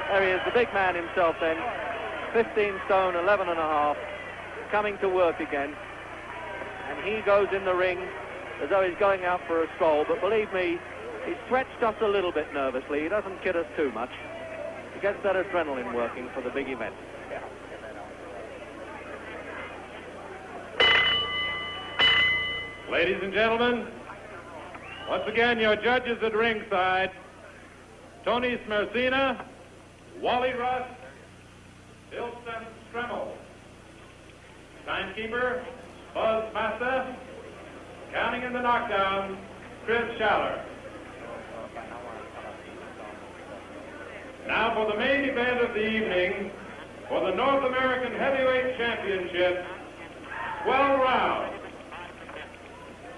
There he is, the big man himself then, 15 stone, 11 and a half, coming to work again. And he goes in the ring as though he's going out for a stroll, but believe me, he stretched us a little bit nervously. He doesn't kid us too much. He gets that adrenaline working for the big event. Ladies and gentlemen, once again, your judges at ringside, Tony Smersina, Wally Russ, Ilsen Stremmel. Timekeeper, Buzz Massa. Counting in the knockdown, Chris Schaller. Now for the main event of the evening, for the North American Heavyweight Championship, 12 rounds.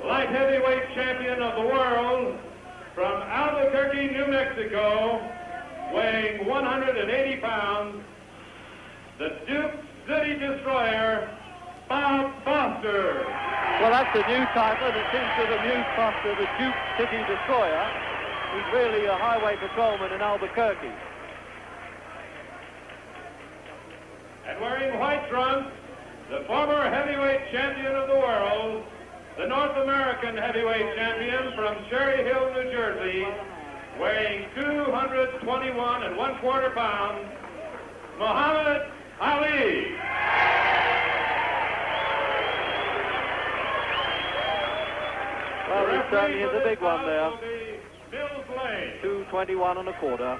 Light heavyweight champion of the world from Albuquerque, New Mexico, weighing 180 pounds, the Duke City Destroyer, Bob Foster. Well, that's the new title that seems to have amused Foster, the Duke City Destroyer. He's really a highway patrolman in Albuquerque. And wearing white trunks, the former heavyweight champion of the world, the North American heavyweight champion from Cherry Hill, New Jersey, weighing 221 1/4 pounds, Muhammad Ali. Well, it certainly is a big one there. 221 1/4.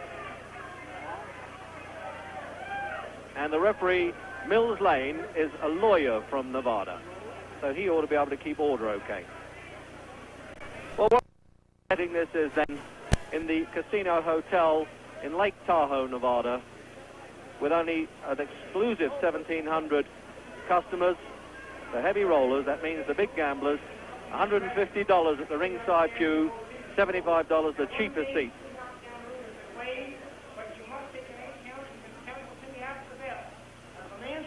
And the referee, Mills Lane, is a lawyer from Nevada, so he ought to be able to keep order okay. Well, what setting this is then in the Casino Hotel in Lake Tahoe, Nevada, with only an exclusive 1,700 customers, the heavy rollers, that means the big gamblers, $150 at the ringside pew, $75 the cheapest seat.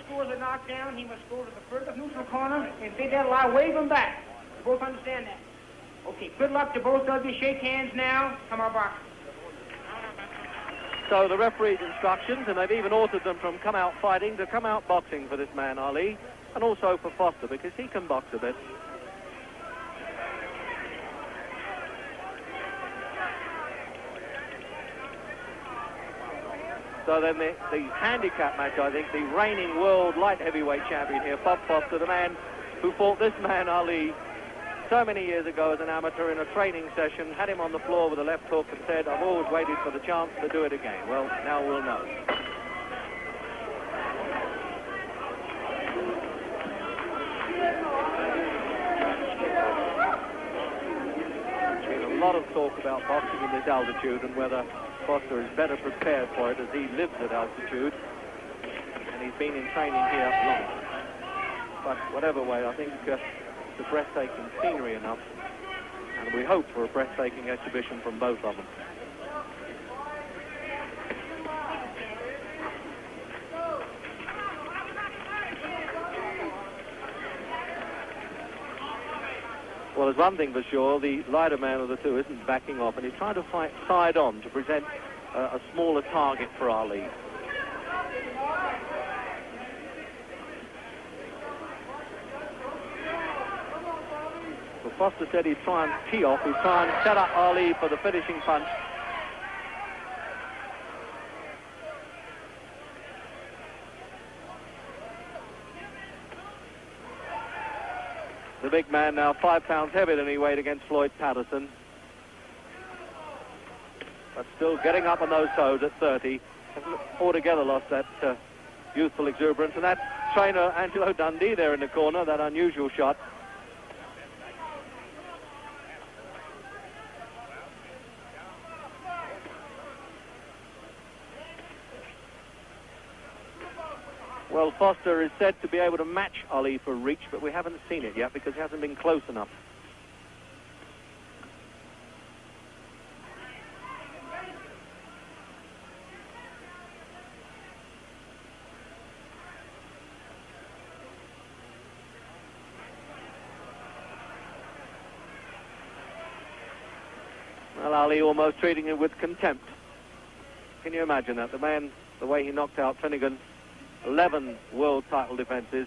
Scores a knockdown, he must go to the furthest neutral corner, and if they don't lie, wave him back. You both understand that? Okay, good luck to both of you. Shake hands now. Come on, box. So the referee's instructions, and they've even altered them from come out fighting to come out boxing for this man, Ali, and also for Foster, because he can box a bit. So then the handicap match, I think, the reigning world light heavyweight champion here, Bob Foster, the man who fought this man, Ali, so many years ago as an amateur in a training session, had him on the floor with a left hook and said, I've always waited for the chance to do it again. Well, now we'll know. There's been a lot of talk about boxing in this altitude and whether Foster is better prepared for it as he lives at altitude, and he's been in training here long. But whatever way, I think it's a breathtaking scenery enough, and we hope for a breathtaking exhibition from both of them. Well, there's one thing for sure, the lighter man of the two isn't backing off, and he's trying to fight side on to present a smaller target for Ali. Well, Foster said he'd try and tee off, he'd try and set up Ali for the finishing punch. The big man now 5 pounds heavier than he weighed against Floyd Patterson. But still getting up on those toes at 30. Hasn't altogether lost that youthful exuberance. And that trainer, Angelo Dundee, there in the corner, that unusual shot. Well, Foster is said to be able to match Ali for reach, but we haven't seen it yet because he hasn't been close enough. Well, Ali almost treating him with contempt. Can you imagine that? The man, the way he knocked out Finnegan, 11 world title defenses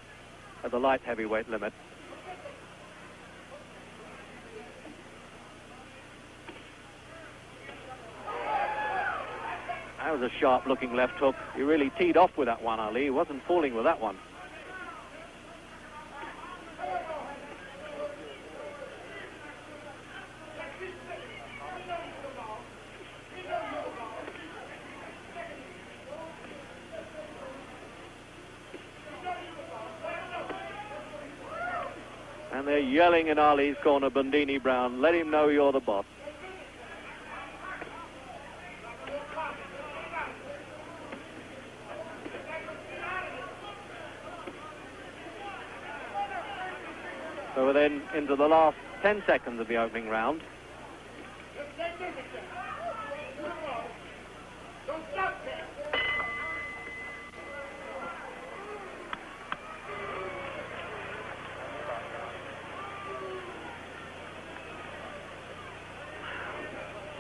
at the light heavyweight limit. That was a sharp-looking left hook. He really teed off with that one, Ali. He wasn't fooling with that one. And they're yelling in Ali's corner, Bandini Brown, let him know you're the boss. So we're then into the last 10 seconds of the opening round.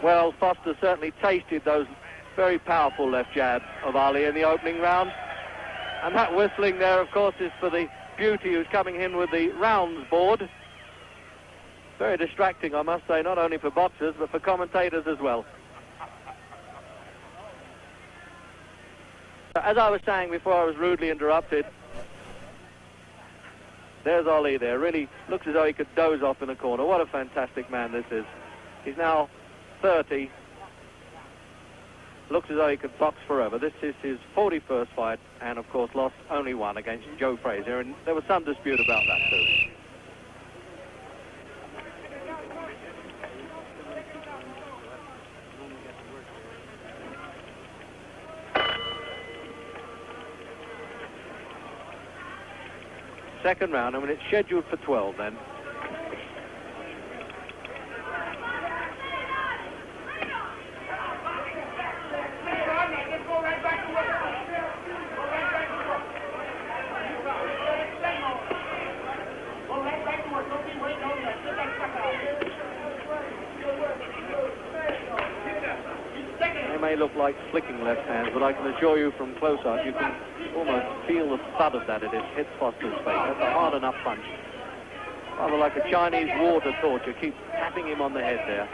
Well, Foster certainly tasted those very powerful left jabs of Ali in the opening round. And that whistling there, of course, is for the beauty who's coming in with the rounds board. Very distracting, I must say, not only for boxers, but for commentators as well. As I was saying before I was rudely interrupted, there's Ali there. Really looks as though he could doze off in the corner. What a fantastic man this is. He's now 30. Looks as though he could box forever. This is his 41st fight, and of course lost only one against Joe Frazier, and there was some dispute about that too. Second round, I mean, it's scheduled for 12 then. May look like flicking left hands, but I can assure you from close up, you can almost feel the thud of that as it hits Foster's face. That's a hard enough punch. Rather like a Chinese water torch. You keep tapping him on the head there.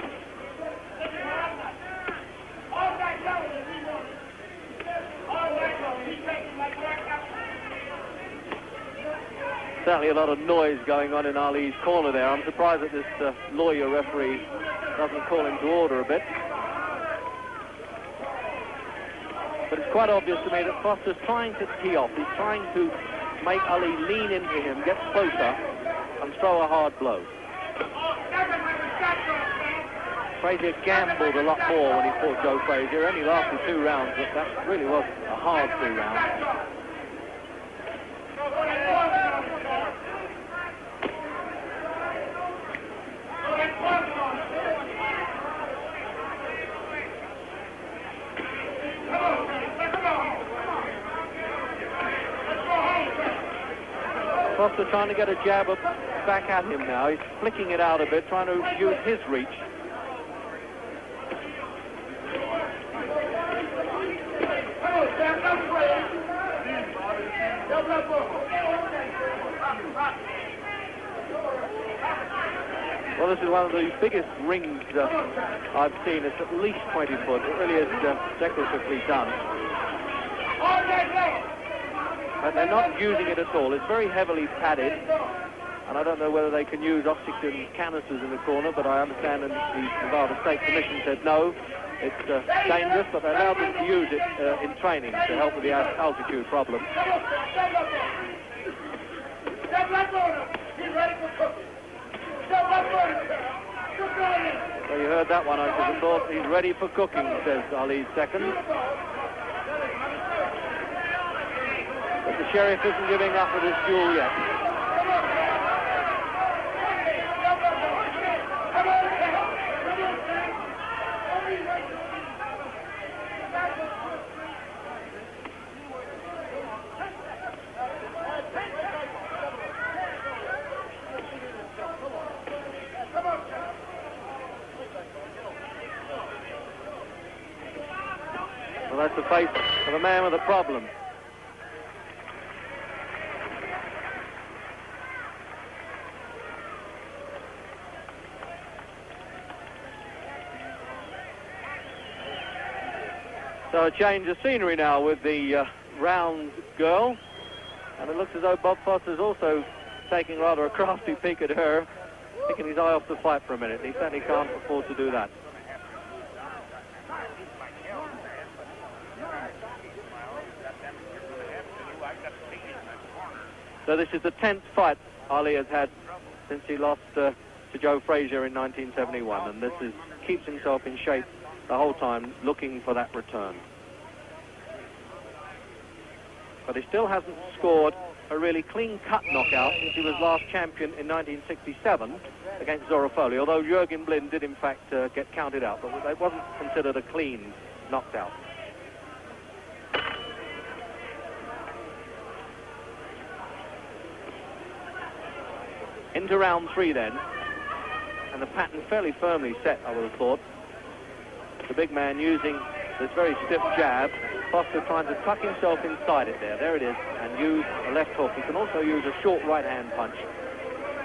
Certainly a lot of noise going on in Ali's corner there. I'm surprised that this lawyer referee doesn't call him to order a bit. But it's quite obvious to me that Foster's trying to tee off. He's trying to make Ali lean into him, get closer, and throw a hard blow. Frazier gambled a lot more when he fought Joe Frazier. Only lasted 2 rounds, but that really was a hard 2 rounds. Foster trying to get a jab up back at him now. He's flicking it out a bit, trying to use his reach. Well, this is one of the biggest rings I've seen. It's at least 20 foot. It really is decoratively done. And they're not using it at all. It's very heavily padded, and I don't know whether they can use oxygen canisters in the corner, but I understand that the Nevada State Commission said no, it's dangerous, but they allowed them to use it in training to help with the altitude problem. So you heard that one, I should have thought. He's ready for cooking, says Ali's second. But the sheriff isn't giving up with this duel yet. Well, that's the face of a man with a problem. So a change of scenery now with the round girl. And it looks as though Bob Foster's also taking rather a crafty peek at her, taking his eye off the fight for a minute. He certainly can't afford to do that. So this is the 10th fight Ali has had since he lost to Joe Frazier in 1971, and this keeps himself in shape the whole time, looking for that return. But he still hasn't scored a really clean-cut knockout since he was last champion in 1967 against Zora Foley, although Jürgen Blind did in fact get counted out, but it wasn't considered a clean knockout. Into round 3 then, and the pattern fairly firmly set, I would have thought. The big man using this very stiff jab, Foster trying to tuck himself inside it there it is, and use a left hook. He can also use a short right-hand punch.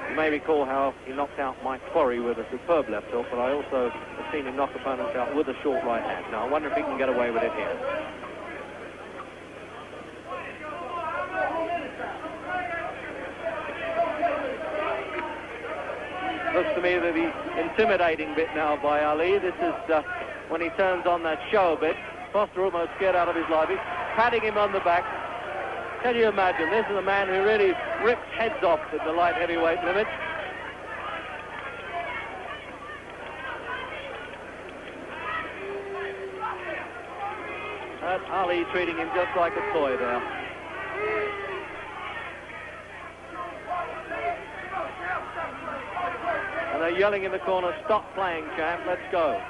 You may recall how he knocked out Mike Quarry with a superb left hook, but I also have seen him knock opponents out with a short right hand. Now I wonder if he can get away with it here. Looks to me that the intimidating bit now by Ali. This is when he turns on that show a bit. Foster almost scared out of his life. He's patting him on the back. Can you imagine? This is a man who really rips heads off at the light heavyweight limit. And Ali treating him just like a toy there. And they're yelling in the corner, "Stop playing, champ, let's go."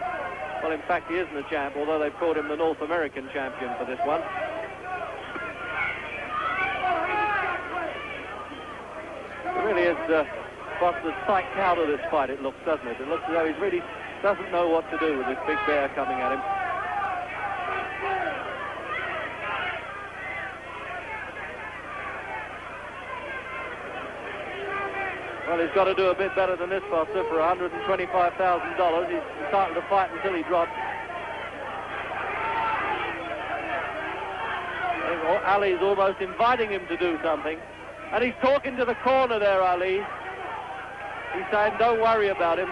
Well, in fact, he isn't a champ, although they've called him the North American champion for this one. It really is Foster's psyched out of this fight, it looks, doesn't it? It looks as though he really doesn't know what to do with this big bear coming at him. Well, he's got to do a bit better than this, Foster, for $125,000. He's entitled to fight until he drops. Ali's almost inviting him to do something. And he's talking to the corner there, Ali. He's saying, don't worry about him.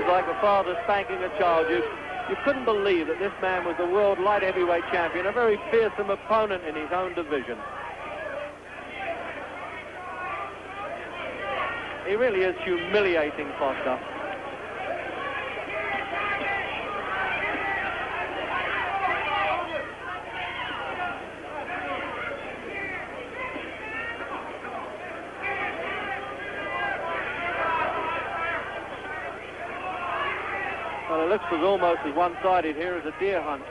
Like a father spanking a child. You couldn't believe that this man was the world light heavyweight champion, a very fearsome opponent in his own division. He really is humiliating Foster. Well, it looks as almost as one-sided here as a deer hunt.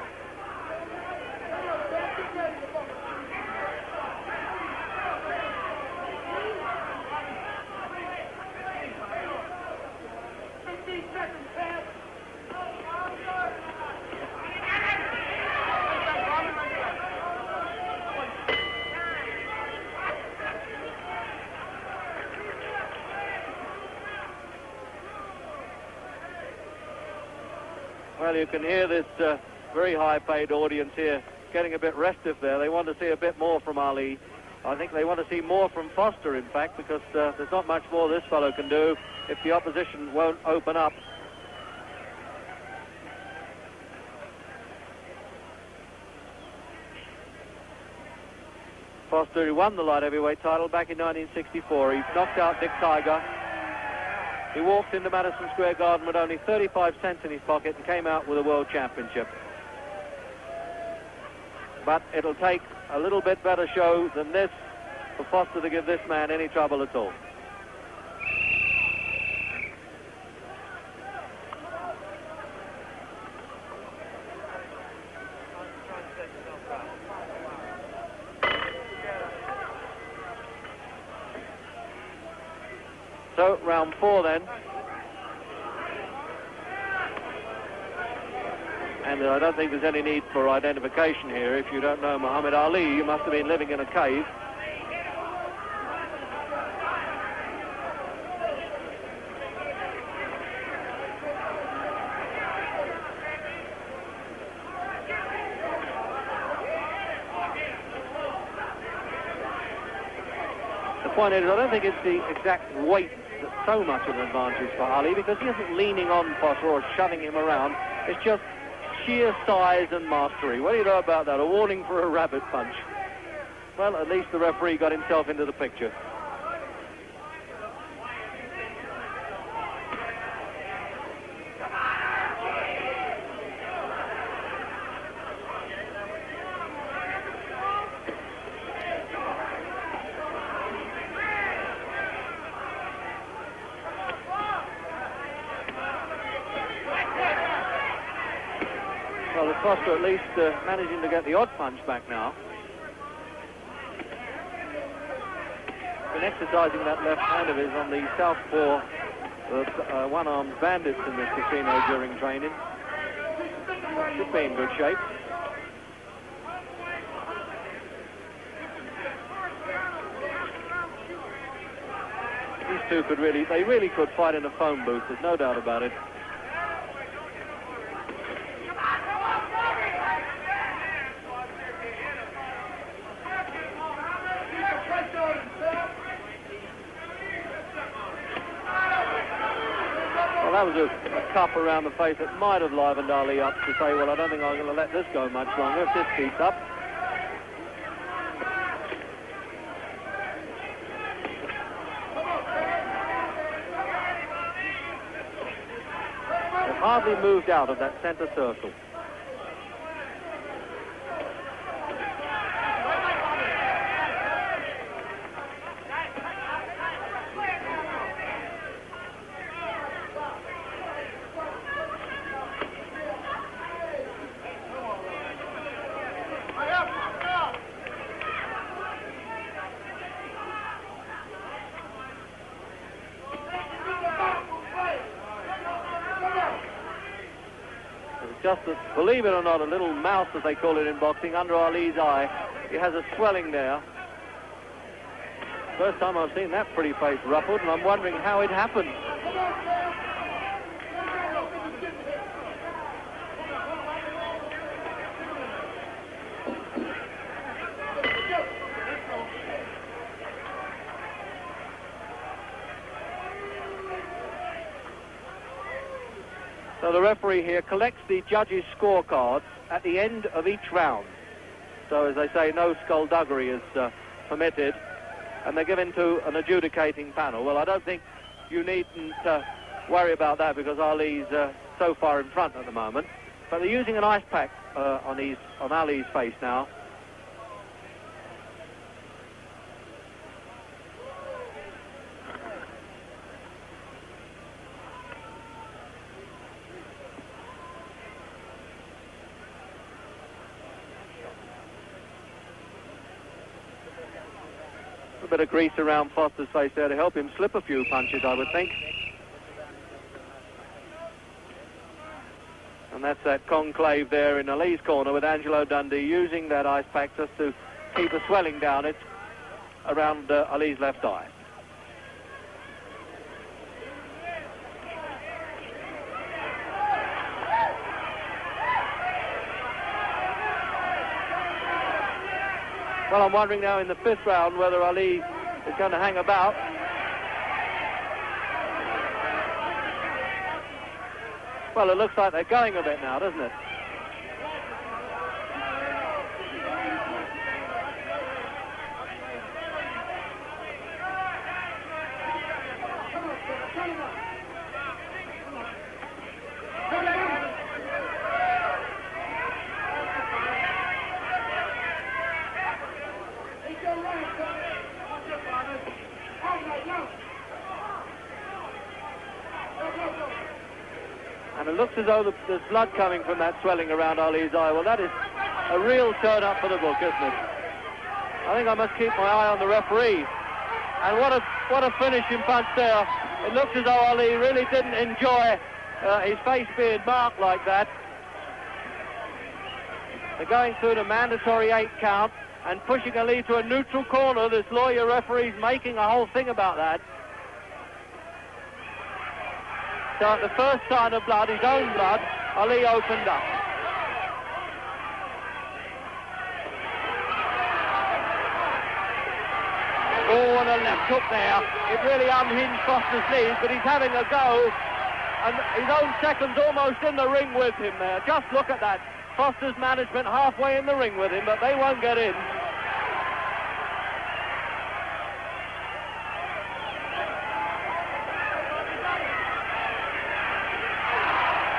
Well, you can hear this very high-paid audience here getting a bit restive there. They want to see a bit more from Ali. I think they want to see more from Foster, in fact, because there's not much more this fellow can do if the opposition won't open up. Foster, who won the light heavyweight title back in 1964. He knocked out Dick Tiger. He walked into Madison Square Garden with only 35 cents in his pocket and came out with a world championship. But it'll take a little bit better show than this for Foster to give this man any trouble at all. So, round 4 then. And I don't think there's any need for identification here. If you don't know Muhammad Ali, you must have been living in a cave. The point is, I don't think it's the exact weight that's so much of an advantage for Ali, because he isn't leaning on Foster or shoving him around. It's just sheer size and mastery. What do you know about that? A warning for a rabbit punch. Well, at least the referee got himself into the picture. Well, Costa at least managing to get the odd punch back now. Been exercising that left hand of his on the southpaw one-armed bandits in this casino during training. Should be in good shape. These two they really could fight in a phone booth, there's no doubt about it. Well, that was a cup around the face that might have livened Ali up to say, well, I don't think I'm going to let this go much longer if this keeps up. They've hardly moved out of that centre circle. Just, believe it or not, a little mouse, as they call it in boxing, under Ali's eye. He has a swelling there. First time I've seen that pretty face ruffled, and I'm wondering how it happened. So the referee here collects the judges' scorecards at the end of each round. So, as they say, no skullduggery is permitted, and they're given to an adjudicating panel. Well, I don't think you needn't worry about that, because Ali's so far in front at the moment. But they're using an ice pack on Ali's face now. A bit of grease around Foster's face there to help him slip a few punches, I would think. And that's that conclave there in Ali's corner, with Angelo Dundee using that ice pack just to keep the swelling down it around Ali's left eye. Well, I'm wondering now in the 5th round whether Ali is going to hang about. Well, it looks like they're going a bit now, doesn't it? And it looks as though there's blood coming from that swelling around Ali's eye. Well, that is a real turn up for the book, isn't it? I think I must keep my eye on the referee. And what a finishing punch there It looks as though Ali really didn't enjoy his face being marked like that. They're going through the mandatory 8 count and pushing Ali to a neutral corner. This lawyer referee's making a whole thing about that. So at the first sign of blood, his own blood, Ali opened up. Oh, and a left hook there. It really unhinged Foster's knees, but he's having a go. And his own second's almost in the ring with him there. Just look at that. Foster's management halfway in the ring with him, but they won't get in.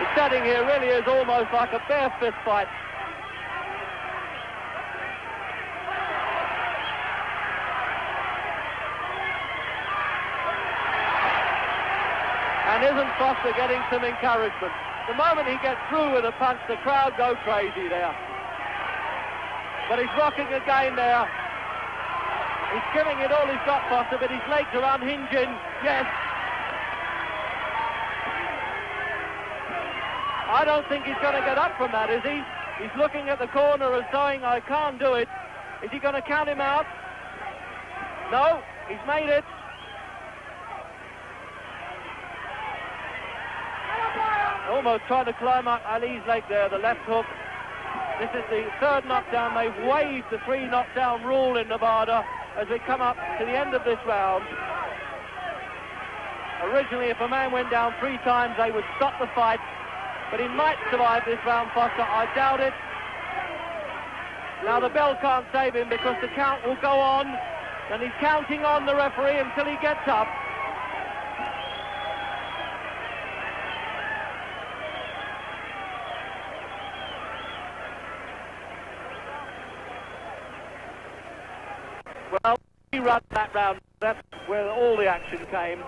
The setting here really is almost like a bare fist fight. And isn't Foster getting some encouragement? The moment he gets through with a punch, the crowd go crazy there. But he's rocking again there. He's giving it all he's got, Foster, but his legs are unhinging. Yes. I don't think he's going to get up from that, is he? He's looking at the corner and saying, I can't do it. Is he going to count him out? No, he's made it. Almost trying to climb up Ali's leg there, the left hook. This is the third knockdown. They've waived the 3 knockdown rule in Nevada as we come up to the end of this round. Originally, if a man went down 3 times, they would stop the fight. But he might survive this round, Foster. I doubt it. Now the bell can't save him because the count will go on. And he's counting on the referee until he gets up. Well, he ran that round. That's where all the action came.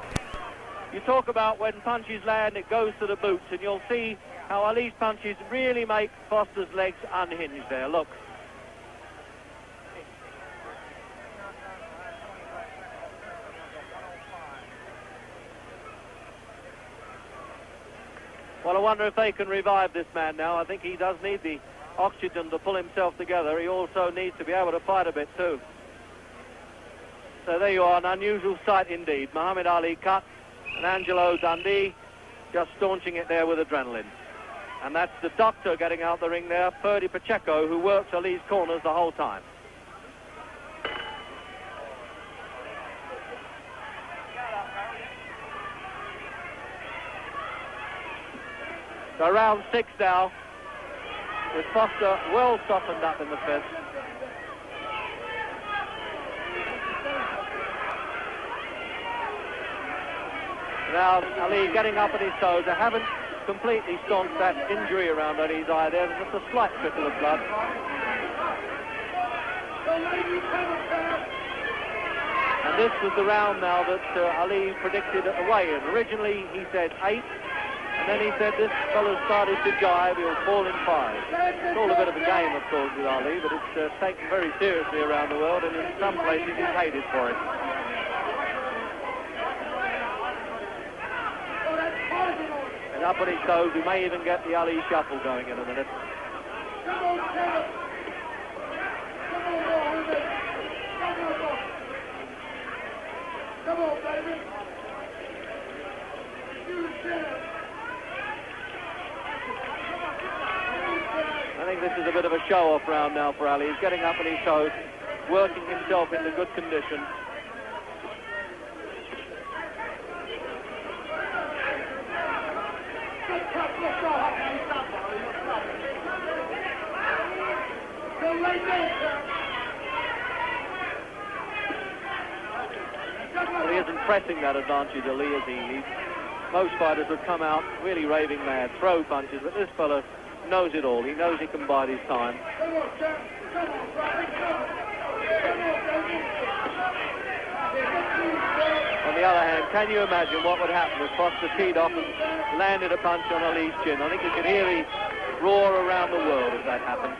You talk about when punches land, it goes to the boots, and you'll see how Ali's punches really make Foster's legs unhinged there. Look. Well, I wonder if they can revive this man now. I think he does need the oxygen to pull himself together. He also needs to be able to fight a bit too. So there you are, an unusual sight indeed. Muhammad Ali cut, and Angelo Dundee just staunching it there with adrenaline. And that's the doctor getting out the ring there, Ferdy Pacheco, who works Ali's corners the whole time. So round 6 now, with Foster well softened up in the fist. Now Ali getting up on his toes. They haven't completely staunched that injury around Ali's eye there. There's just a slight trickle of blood. And this was the round now that Ali predicted at the weigh-in. Originally he said 8, and then he said this fellow started to jive, he'll fall in 5. It's all a bit of a game, of course, with Ali, but it's taken very seriously around the world, and in some places he's hated for it. And up on his toes, we may even get the Ali shuffle going in a minute. Come on, baby. I think this is a bit of a show-off round now for Ali. He's getting up on his toes, working himself into good condition. Well, he isn't pressing that advantage, Ali, is he? Most fighters would come out really raving mad, throw punches, but this fellow knows it all. He knows he can bide his time. On the other hand, can you imagine what would happen if Foster teed off and landed a punch on Ali's chin? I think you could hear the roar around the world if that happened.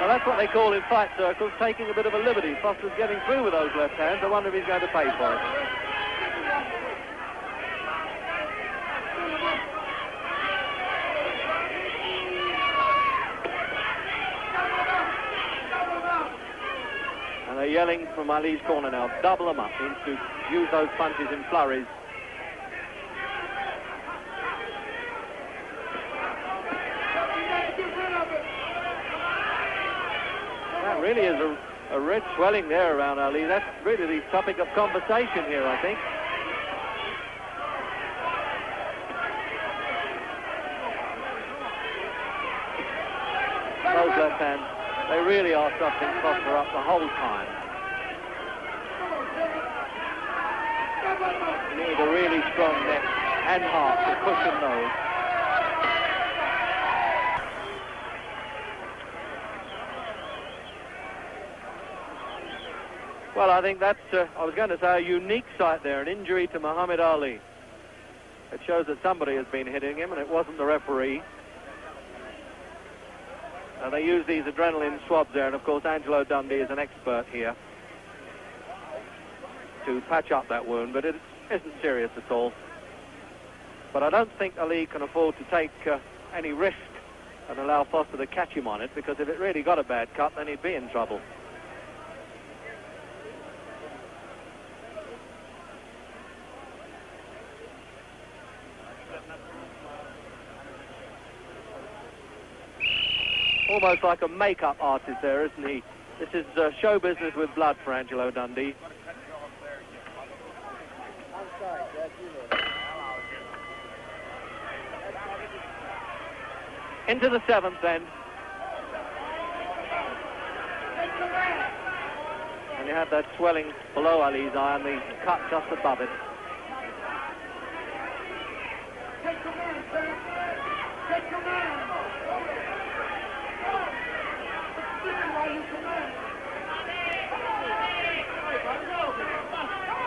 Well, That's what they call in fight circles taking a bit of a liberty. Foster's getting through with those left hands. I wonder if he's going to pay for it. And they're yelling from Ali's corner now, double them up, means to use those punches in flurries. That really is a red swelling there around Ali. That's really the topic of conversation here, I think. Those left hands, they really are suffering Foster up the whole time. You need a really strong neck and heart to cushion those. Well, I think that's, I was going to say, a unique sight there, an injury to Muhammad Ali. It shows that somebody has been hitting him, and it wasn't the referee. And they use these adrenaline swabs there, and of course Angelo Dundee is an expert here to patch up that wound, but it isn't serious at all. But I don't think Ali can afford to take any risk and allow Foster to catch him on it, because if it really got a bad cut, then he'd be in trouble. Almost like a makeup artist there, isn't he? This is show business with blood for Angelo Dundee. Into the seventh then. And you have that swelling below Ali's eye and the cut just above it.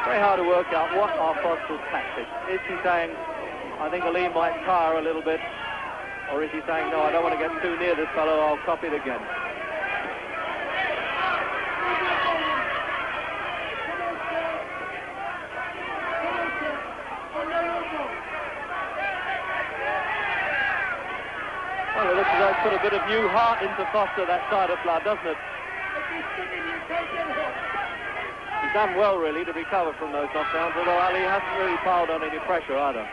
Very hard to work out what are Foster's tactics. Is he saying, I think Ali might tire a little bit, or is he saying, no, I don't want to get too near this fellow, I'll copy it again? Well, it looks as though it's put a bit of new heart into Foster, that side of blood, doesn't it? He's done well, really, to recover from those knockdowns, although Ali hasn't really piled on any pressure either.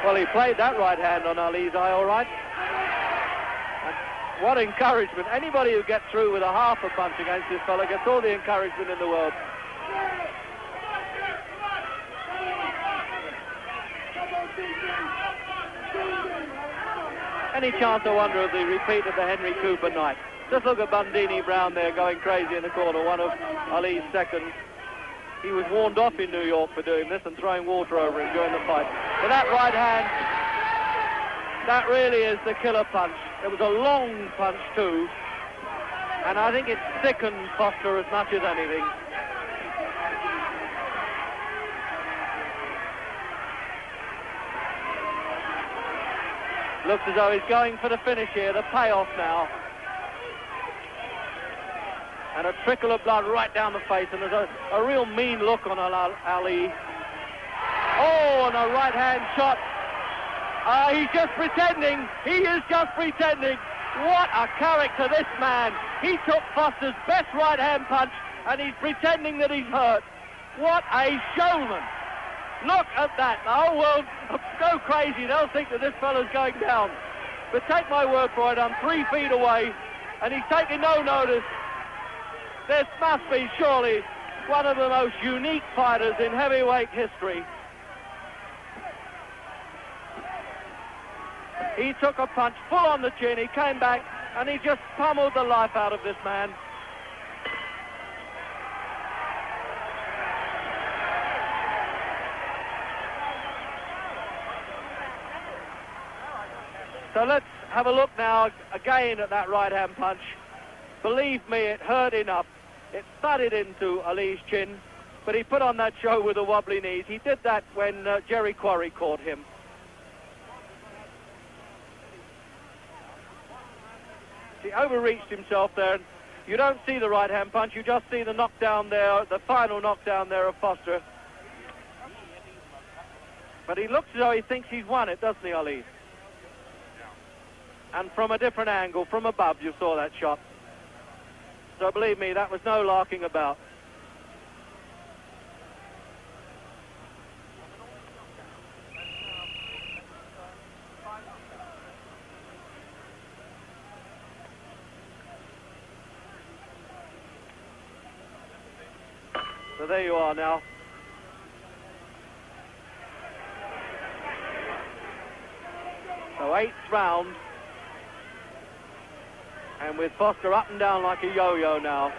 Well, he played that right hand on Ali's eye all right. What encouragement. Anybody who gets through with a half a punch against this fellow gets all the encouragement in the world. Any chance, I wonder, of the repeat of the Henry Cooper night? Just look at Bundini Brown there going crazy in the corner, one of Ali's seconds. He was warned off in New York for doing this and throwing water over him during the fight. But that right hand, that really is the killer punch. It was a long punch too, and I think it thickened Foster as much as anything. Looks as though he's going for the finish here, the payoff now. And a trickle of blood right down the face, and there's a real mean look on Ali. Oh, and a right hand shot. He's just pretending. He is just pretending. What a character, this man. He took Foster's best right hand punch, and he's pretending that he's hurt. What a showman. Look at that. The whole world will go crazy. They'll think that this fellow's going down. But take my word for it, I'm 3 feet away, and he's taking no notice. This must be surely one of the most unique fighters in heavyweight history. He took a punch full on the chin, he came back, and he just pummeled the life out of this man. So let's have a look now again at that right-hand punch. Believe me, it hurt enough. It thudded into Ali's chin, but he put on that show with the wobbly knees. He did that when Jerry Quarry caught him. He overreached himself there. You don't see the right-hand punch, you just see the knockdown there, the final knockdown there of Foster. But he looks as though he thinks he's won it, doesn't he, Ali? And from a different angle, from above, you saw that shot. So believe me, that was no larking about. So there you are now. So 8th round. And with Foster up and down like a yo-yo now.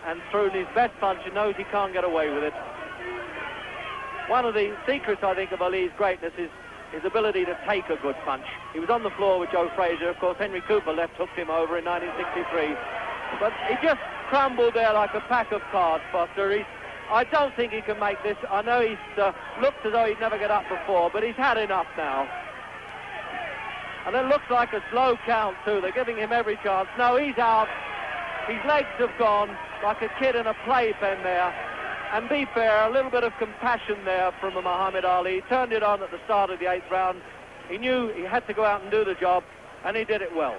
And through his best punch and knows he can't get away with it. One of the secrets, I think, of Ali's greatness is his ability to take a good punch. He was on the floor with Joe Frazier. Of course, Henry Cooper left-hooked him over in 1963. But he just crumbled there like a pack of cards, Foster. I don't think he can make this. I know he's looked as though he'd never get up before, but he's had enough now. And it looks like a slow count, too. They're giving him every chance. No, he's out. His legs have gone like a kid in a playpen there. And be fair, a little bit of compassion there from Muhammad Ali. He turned it on at the start of the 8th round. He knew he had to go out and do the job, and he did it well.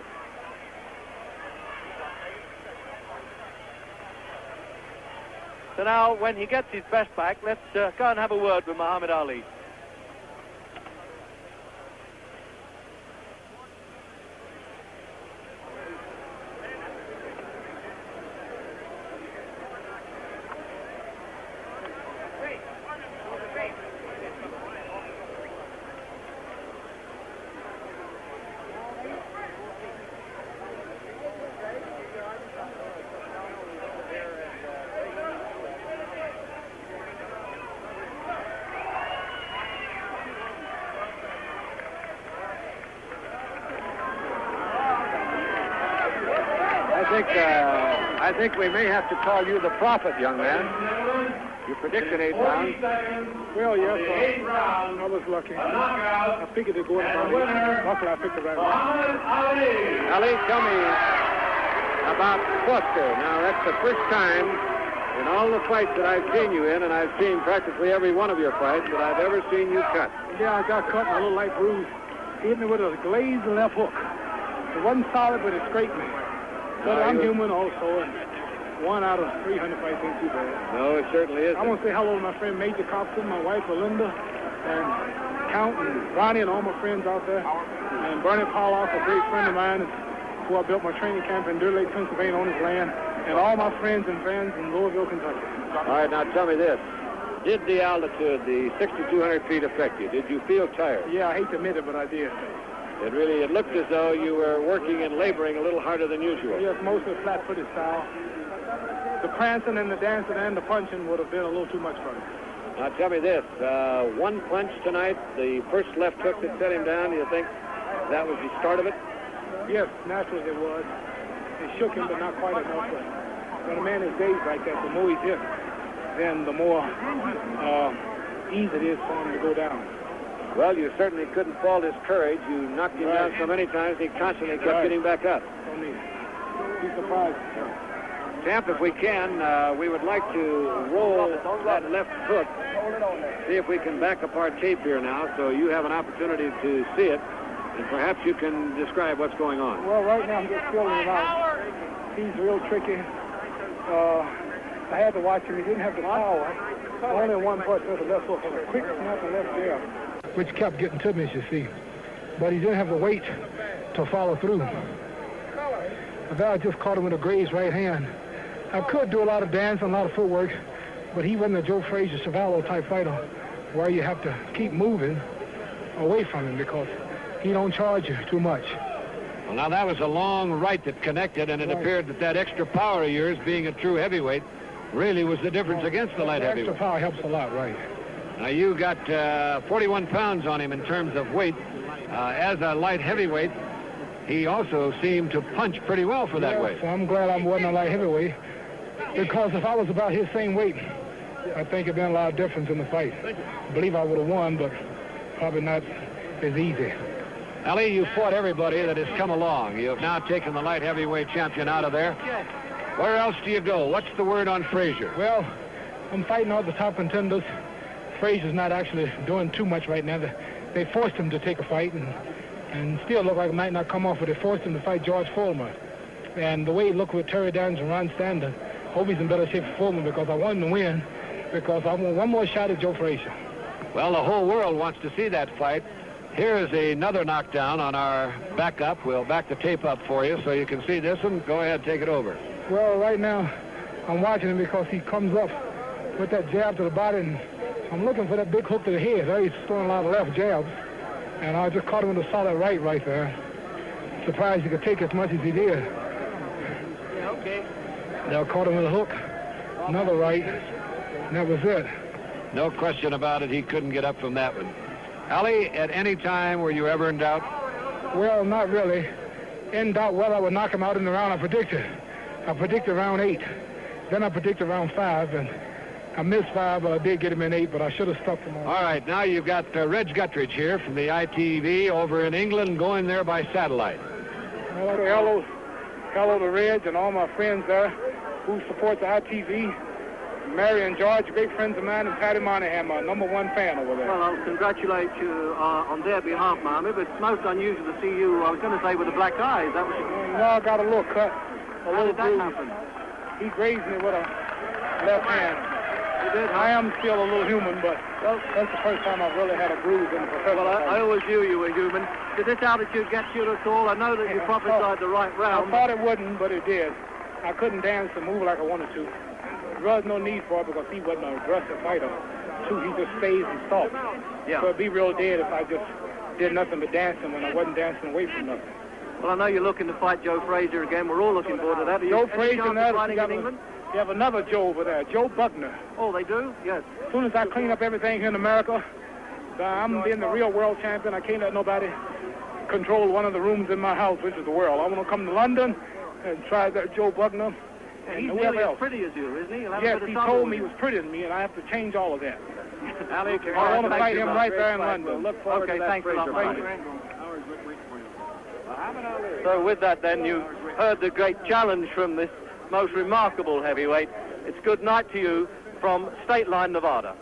So now, when he gets his best back, let's go and have a word with Muhammad Ali. I think we may have to call you the prophet, young man. You predicted 8 rounds. Well, yes, I was lucky. I figured to go in about 8. Luckily, I picked the right one. Ali, tell me about Foster. Now, that's the first time in all the fights that I've seen you in, and I've seen practically every one of your fights, that I've ever seen you cut. Yeah, I got cut and a little light bruise. He hit me with a glazed left hook. It wasn't solid, but it scraped me. But I'm human also, and 1 out of 300 fights ain't too bad. No, it certainly isn't. I want to say hello to my friend Major Copson, my wife Belinda, and Count and Ronnie and all my friends out there. And Bernie Powell, a great friend of mine, who I built my training camp in Deer Lake, Pennsylvania on his land. And all my friends and fans in Louisville, Kentucky. All right, now tell me this. Did the altitude, the 6,200 feet, affect you? Did you feel tired? Yeah, I hate to admit it, but I did. It looked as though you were working and laboring a little harder than usual. Yes, mostly flat-footed style. The prancing and the dancing and the punching would have been a little too much for me. Now tell me this, one punch tonight, the first left hook that set him down, do you think that was the start of it? Yes, naturally it was. It shook him, but not quite enough. When a man is dazed like that, the more he's hit, then the more easy it is for him to go down. Well, you certainly couldn't fault his courage. You knocked him down so many times, he constantly kept getting back up. Only be surprised. Champ, if we can, we would like to roll that left hook. See if we can back up our tape here now, so you have an opportunity to see it, and perhaps you can describe what's going on. Well, right now I'm just feeling him out. He's real tricky. I had to watch him. He didn't have the power. Only one part of the left hook, and a quick snap and left jab, which kept getting to me, as you see. But he didn't have the weight to follow through. The guy just caught him with a grazed right hand. I could do a lot of dancing, a lot of footwork, but he wasn't a Joe Frazier, Chuvalo type fighter where you have to keep moving away from him because he don't charge you too much. Well, now that was a long right that connected, and it appeared that extra power of yours, being a true heavyweight, really was the difference against the light heavyweight. Extra power helps a lot, right. Now, you got 41 pounds on him in terms of weight. As a light heavyweight, he also seemed to punch pretty well for that weight. So I'm glad I wasn't a light heavyweight, because if I was about his same weight, I think it'd been a lot of difference in the fight. I believe I would have won, but probably not as easy. Ali, you fought everybody that has come along. You have now taken the light heavyweight champion out of there. Where else do you go? What's the word on Frazier? Well, I'm fighting all the top contenders. Frazier's not actually doing too much right now. They forced him to take a fight, and still look like it might not come off, but they forced him to fight George Foreman. And the way he looked with Terry Downs and Ron Stander, hope he's in better shape for Foreman, because I want him to win, because I want one more shot at Joe Frazier. Well, the whole world wants to see that fight. Here is another knockdown on our backup. We'll back the tape up for you so you can see this one. Go ahead, take it over. Well, right now, I'm watching him because he comes up with that jab to the body, and I'm looking for that big hook to the head. He's throwing a lot of left jabs, and I just caught him with a solid right there. Surprised he could take as much as he did. Yeah, okay. Now caught him with a hook, another right, and that was it. No question about it, he couldn't get up from that one. Ali, at any time were you ever in doubt? Well, not really. In doubt whether I would knock him out in the round I predicted. I predicted round 8. Then I predicted round 5, and I missed 5, but I did get him in 8, but I should have stuck him on. All right, now you've got Reg Guttridge here from the ITV over in England, going there by satellite. Well, hello to Reg and all my friends there who support the ITV. Mary and George, great friends of mine, and Patty Monahan, my #1 fan over there. Well, I'll congratulate you on their behalf, Marmy, but it's most unusual to see you, I was going to say, with a black eye. Is that what you... No, I got a little cut. How did that happen? He grazed me with a left hand. You did? I am still a little human, but that's the first time I've really had a bruise in the professional. Well, I always knew you were human. Did this altitude get you at all? I know that you prophesied the right round. I thought it wouldn't, but it did. I couldn't dance and move like I wanted to. There was no need for it because he wasn't an aggressive fighter. Too, he just stays and stalks. Yeah. So it'd be real dead if I just did nothing but dancing when I wasn't dancing away from nothing. Well, I know you're looking to fight Joe Frazier again. We're all looking forward to that. Joe Frazier, fighting in England? You have another Joe over there, Joe Buckner. Oh, they do? Yes. As soon as I clean up everything here in America, I'm being the real world champion. I can't let nobody control one of the rooms in my house, which is the world. I want to come to London and try that Joe Buckner. And he's nearly as pretty as you, isn't he? Yes, he told me he was prettier than me, and I have to change all of that. Ali, I want to fight him right there in London. Look forward to that. Thanks a lot, mate. So with that, then, you heard the great challenge from this most remarkable heavyweight. It's good night to you from State Line, Nevada.